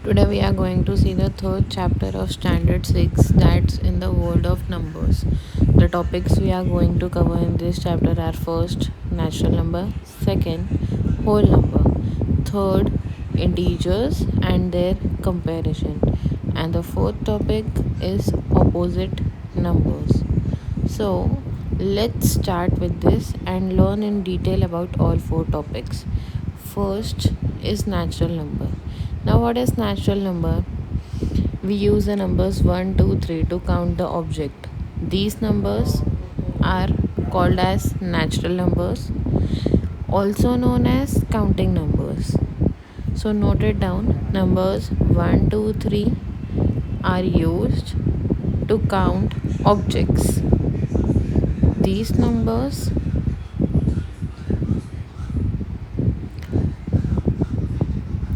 Today we are going to see the third chapter of Standard 6, that's in the world of numbers. The topics we are going to cover in this chapter are first, natural number, second, whole number, third, integers and their comparison, and the fourth topic is opposite numbers. So let's start with this and learn in detail about all four topics. First is natural number. Now, what is natural number? We use the numbers 1, 2, 3 to count the object. These numbers are called as natural numbers, also known as counting numbers. So, note it down. Numbers 1, 2, 3 are used to count objects. These numbers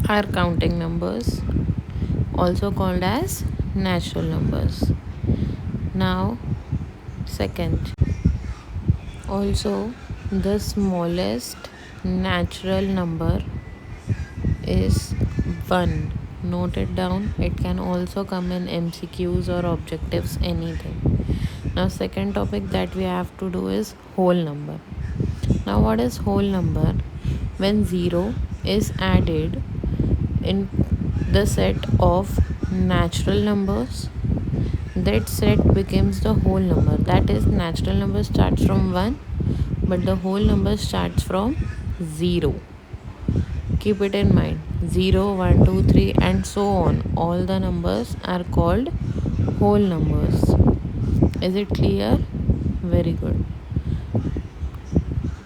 are counting numbers, also called as natural numbers. Now, second, also the smallest natural number is 1. Note it down. It can also come in MCQs or objectives, anything. Now, second topic that we have to do is whole number. Now, what is whole number? When 0 is added in the set of natural numbers, that set becomes the whole number. That is, natural number starts from 1, but the whole number starts from 0. Keep it in mind. 0, 1, 2, 3 and so on. All the numbers are called whole numbers. Is it clear? Very good.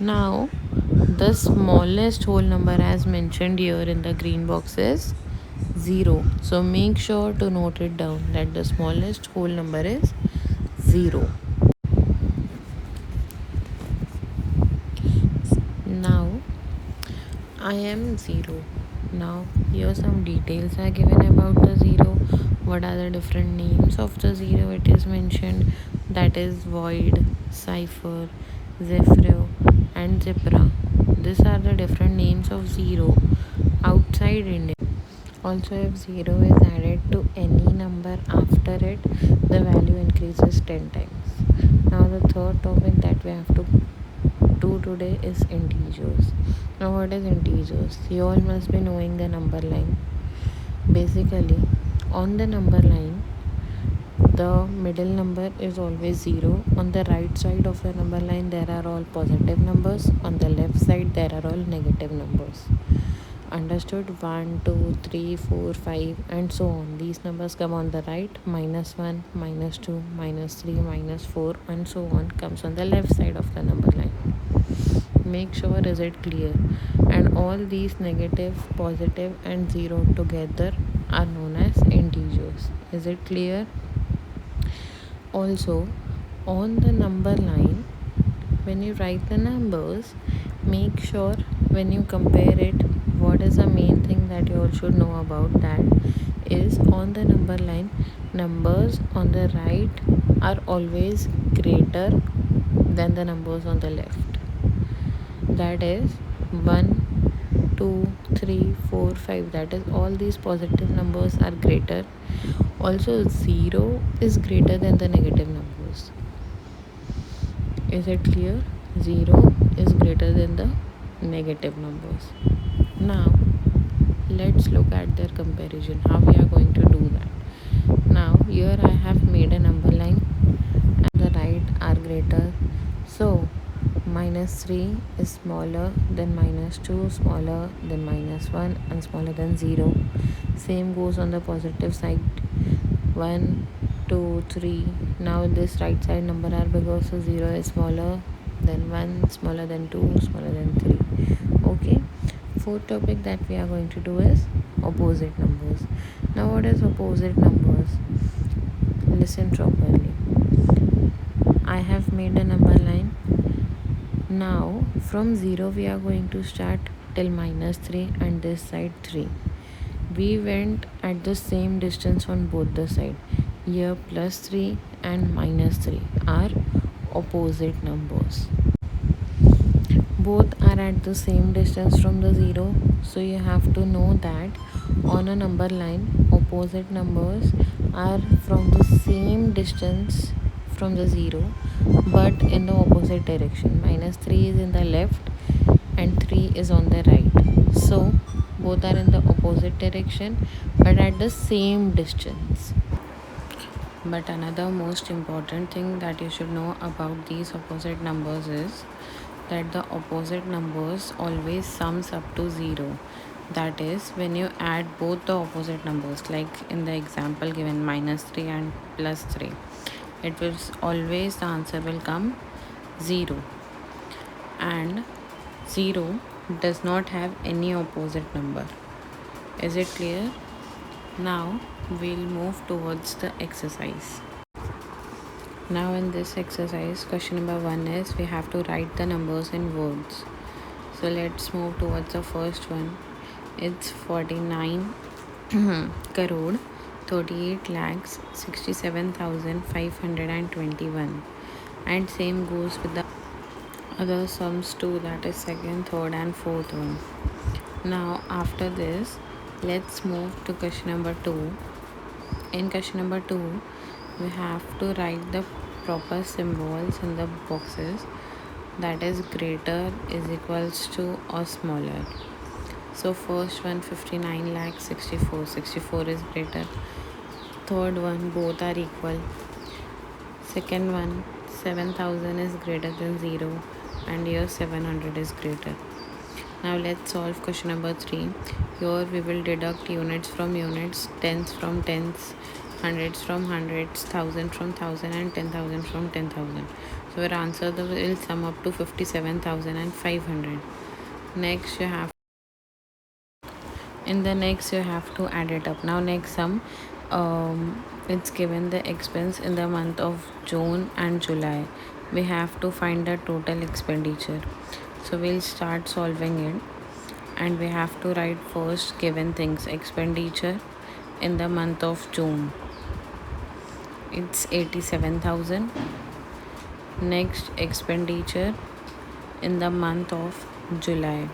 Now, the smallest whole number as mentioned here in the green box is 0. So make sure to note it down that the smallest whole number is 0. Now I am 0. Now here some details are given about the 0. What are the different names of the 0? It is mentioned, that is void, cipher, zephyr and zebra. These are the different names of 0 outside India. Also, if 0 is added to any number after it, the value increases 10 times. Now the third topic that we have to do today is integers. Now, what is integers? You all must be knowing the number line. Basically, on the number line, the middle number is always 0. On the right side of the number line, there are all positive numbers. On the left side, there are all negative numbers. Understood? 1, 2, 3, 4, 5 and so on. These numbers come on the right. -1, -2, -3, -4 and so on comes on the left side of the number line. Make sure is it clear? And all these negative, positive and 0 together are known as integers. Is it clear? Also, on the number line, when you write the numbers, make sure when you compare it, what is the main thing that you all should know about that is, on the number line, numbers on the right are always greater than the numbers on the left. That is 1, 2, 3, 4, 5. That is, all these positive numbers are greater. Also, 0 is greater than the negative numbers. Is it clear? 0 is greater than the negative numbers. Now, let's look at their comparison. How we are going to do that? Now, here I have made a number line and the right are greater. So, -3 is smaller than -2, smaller than -1 and smaller than 0. Same goes on the positive side. 1, 2, 3. Now this right side number are bigger, so 0 is smaller than 1, smaller than 2, smaller than 3. Okay. Fourth topic that we are going to do is opposite numbers. Now, what is opposite numbers? Listen properly. I have made a number line. Now from 0 we are going to start till -3 and this side 3. We went at the same distance on both the side. Here +3 and -3 are opposite numbers. Both are at the same distance from the 0, so you have to know that On a number line, opposite numbers are from the same distance from the 0 but in the opposite direction. -3 is in the left and 3 is on the right. So both are in the opposite direction but at the same distance. But another most important thing that you should know about these opposite numbers is that the opposite numbers always sums up to 0. That is, when you add both the opposite numbers, like in the example given -3 and +3, it will always, the answer will come 0. And 0 does not have any opposite number. Is it clear? Now we'll move towards the exercise. Now in this exercise, question number 1 is we have to write the numbers in words. So let's move towards the first one. It's 49 crore 38 lakhs 67,521, and same goes with the other sums too, that is second, third and fourth one. Now after this, let's move to question number 2. In question number 2, we have to write the proper symbols in the boxes, that is greater, is equals to or smaller. So first one 59 lakh 64 is greater. Third one, both are equal. Second one 7,000 is greater than 0 and here 700 is greater. Now let's solve question number 3. Here we will deduct units from units, tens from tens, hundreds from hundreds, thousand from thousand and 10,000 from 10,000. So our answer will sum up to 57,500. Next you have to add it up. Now next sum, it's given the expense in the month of June and July. We have to find the total expenditure. So we'll start solving it, and we have to write first given things. Expenditure in the month of June, it's 87,000. Next, expenditure in the month of July,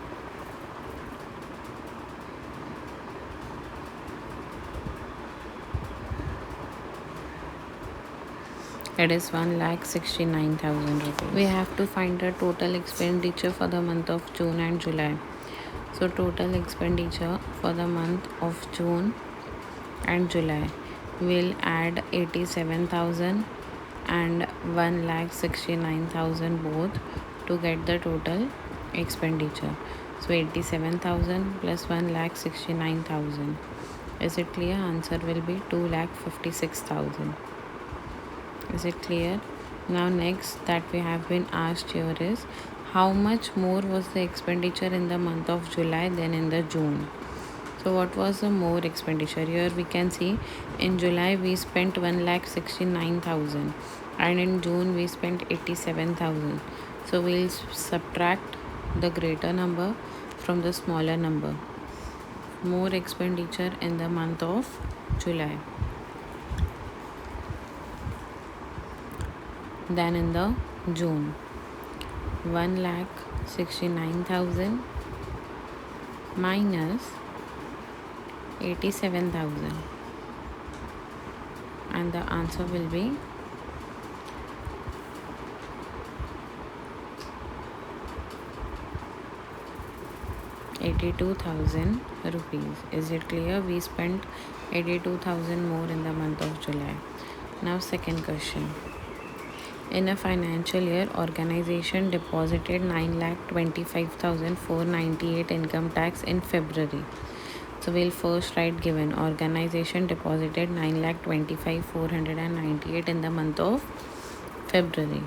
it is 1,69,000 rupees. We have to find the total expenditure for the month of June and July. So total expenditure for the month of June and July, we'll add 87,000 and 1,69,000 both to get the total expenditure. So 87,000 plus 1,69,000. Is it clear? Answer will be 2,56,000. Is it clear? Now next that we have been asked here is how much more was the expenditure in the month of July than in the June. So what was the more expenditure? Here we can see in July we spent 1,69,000 and in June we spent 87,000. So we'll subtract the greater number from the smaller number. More expenditure in the month of July than in the June. 1,69,000 minus 87,000, and the answer will be 82,000 rupees. Is it clear? We spent 82,000 more in the month of July. Now second question. In a financial year, organization deposited 9,25,498 income tax in February. So we'll first write given. Organization deposited 9,25,498 in the month of February.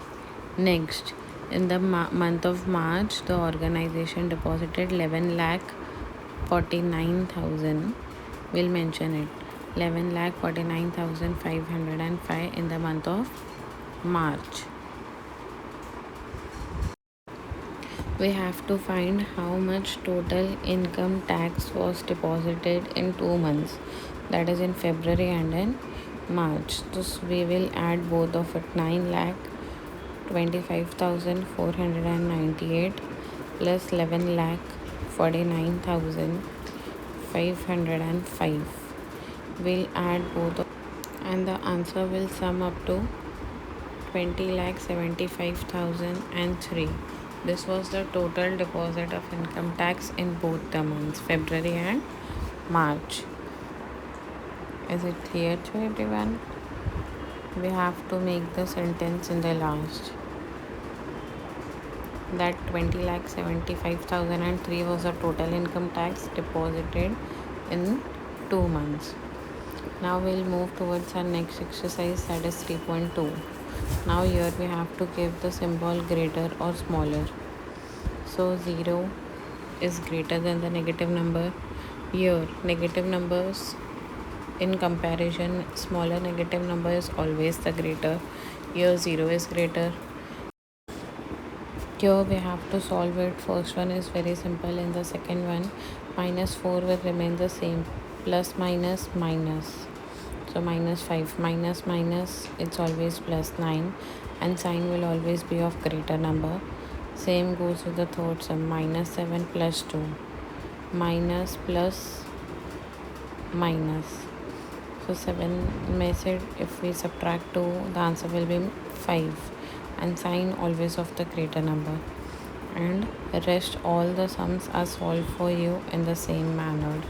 Next, in the month of March, the organization deposited 11,49,000. We'll mention it. 11,49,505 in the month of March. We have to find how much total income tax was deposited in 2 months, that is in February and in March. So we will add both of it. 9,25,498 plus 11,49,505 505. We'll add both and the answer will sum up to 20,75,003. This was the total deposit of income tax in both the months, February and March. Is it clear to everyone? We have to make the sentence in the last. That 20,75,003 was the total income tax deposited in 2 months. Now we'll move towards our next exercise, that is 3.2. Now here we have to give the symbol greater or smaller. So 0 is greater than the negative number. Here negative numbers, in comparison, smaller negative number is always the greater. Here 0 is greater. Here we have to solve it. First one is very simple. In the second one, minus 4 will remain the same. Plus minus minus. So minus 5 minus minus, it's always plus 9, and sign will always be of greater number. Same goes with the third sum. Minus 7 plus 2. Minus plus minus. So 7 method, if we subtract 2, the answer will be 5, and sign always of the greater number. And rest all the sums are solved for you in the same manner.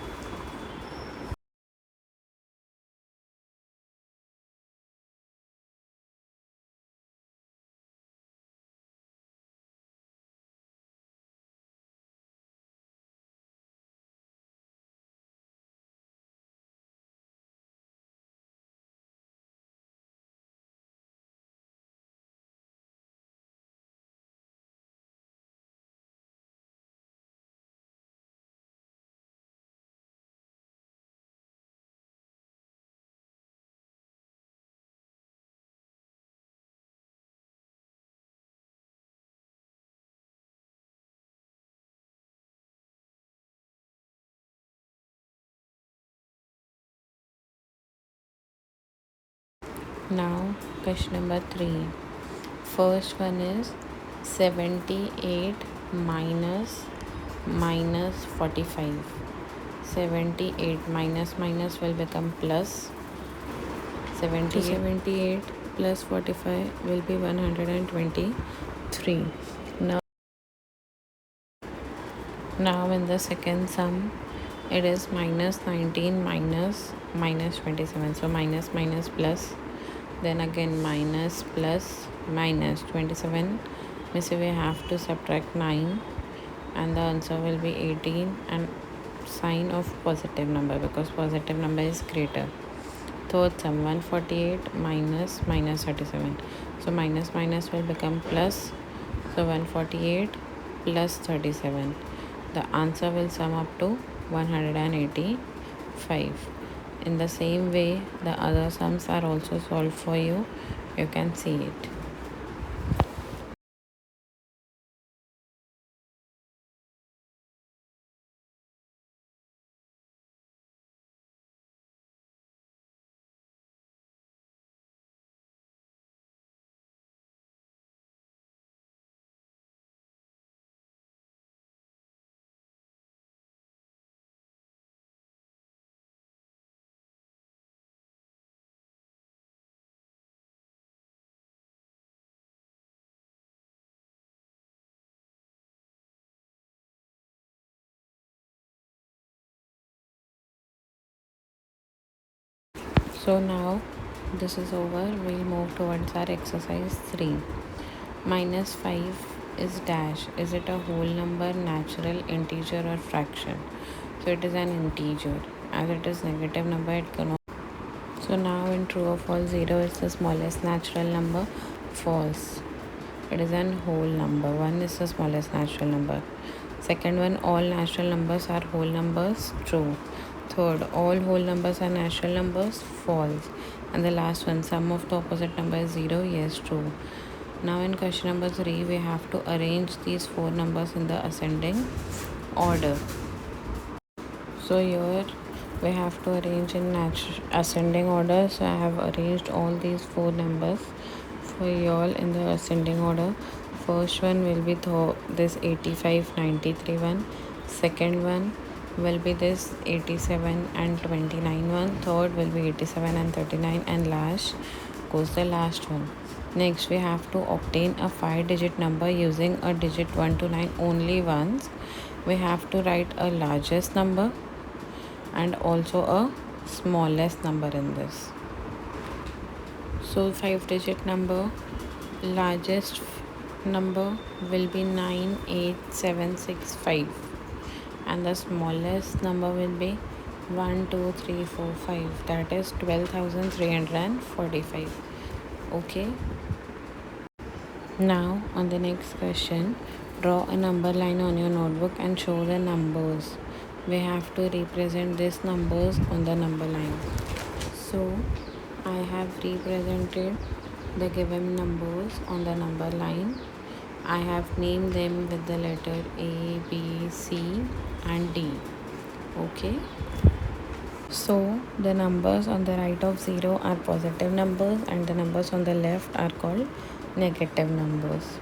Now question number 3. First one is 78 minus 45. 78 minus minus will become plus. 78 plus 45 will be 123. Now in the second sum, it is minus 19 minus 27. So minus minus plus, then again minus plus minus 27. Means we have to subtract 9, and the answer will be 18, and sign of positive number because positive number is greater. Third sum, 148 minus 37. So minus minus will become plus. So 148 plus 37. The answer will sum up to 185. In the same way, the other sums are also solved for you. You can see it. So now this is over. We'll move towards our exercise 3. Minus 5 is dash. Is it a whole number, natural, integer or fraction? So it is an integer. As it is negative number, it cannot. So now in true or false, 0 is the smallest natural number. False. It is an whole number. 1 is the smallest natural number. Second one, all natural numbers are whole numbers. True. Third, all whole numbers are natural numbers. False. And the last one, sum of the opposite number is 0. Yes, true. Now in question number 3, we have to arrange these 4 numbers in the ascending order. So here we have to arrange in ascending order. So I have arranged all these 4 numbers for you all in the ascending order. First one will be this 85 93 one. Second one will be this 87 and 29 one. Third will be 87 and 39, and last goes the last one. Next, we have to obtain a 5-digit number using a digit 1 to 9 only once. We have to write a largest number and also a smallest number in this. So 5-digit number, largest number will be 98765, and the smallest number will be 12345, that is 12,345. Okay. Now on the next question, draw a number line on your notebook and show the numbers. We have to represent these numbers on the number line. So I have represented the given numbers on the number line. I have named them with the letter A, B, C and D. Okay. So the numbers on the right of 0 are positive numbers, and the numbers on the left are called negative numbers.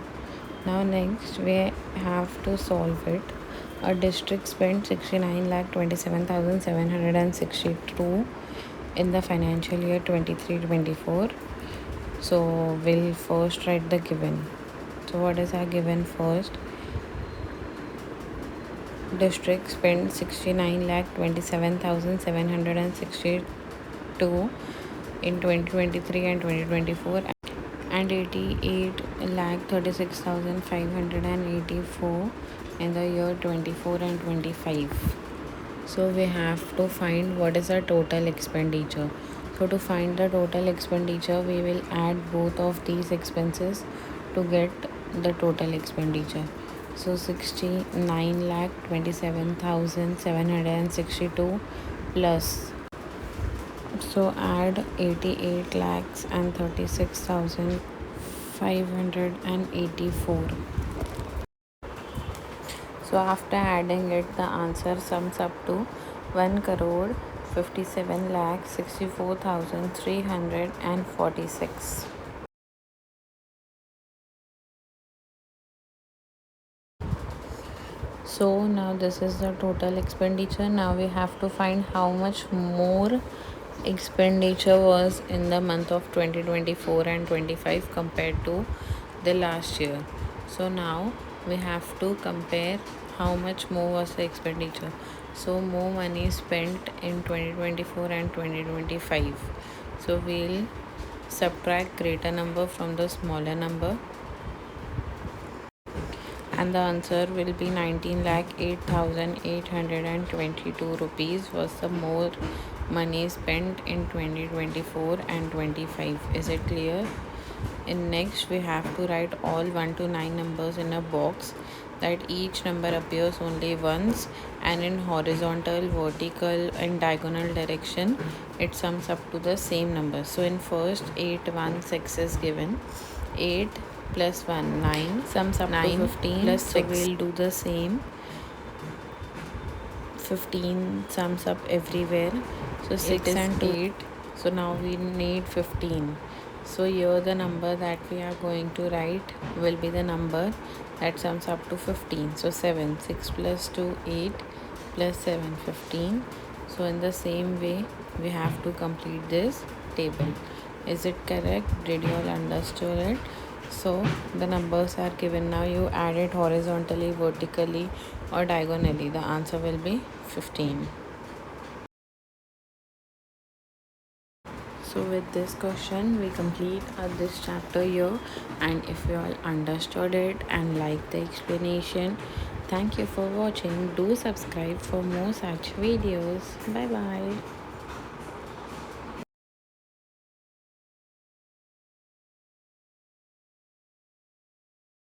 Now next we have to solve it. A district spent 69,27,762 in the financial year 23-24. So we'll first write the given. So what is our given first? District spent 69,27,762 in 2023 and 2024, and 88,36,584 in the year 24 and 25. So we have to find what is our total expenditure. So to find the total expenditure, we will add both of these expenses to get the total expenditure. So 69,27,762 plus, so add 88 lakhs and 36,584. So after adding it, the answer sums up to 1 crore 57 lakhs 64,346. So now this is the total expenditure. Now we have to find how much more expenditure was in the month of 2024 and 25 compared to the last year. So now we have to compare how much more was the expenditure. So more money spent in 2024 and 2025. So we'll subtract greater number from the smaller number, and the answer will be 19,08,822 rupees was the more money spent in 2024 and 25. Is it clear? In next, we have to write all 1 to 9 numbers in a box, that each number appears only once, and in horizontal, vertical and diagonal direction it sums up to the same number. So in first, 816 is given. 8 plus 1, 9, sums up 9 to 15 plus 6. So we'll do the same. 15 sums up everywhere. So 6 and 8. So now we need 15. So here the number that we are going to write will be the number that sums up to 15. So 7, 6 plus 2, 8 plus 7, 15. So in the same way, we have to complete this table. Is it correct? Did you all understood it? So the numbers are given. Now you add it horizontally, vertically or diagonally. The answer will be 15. So with this question, we complete this chapter here. And if you all understood it and like the explanation, thank you for watching. Do subscribe for more such videos. Bye bye.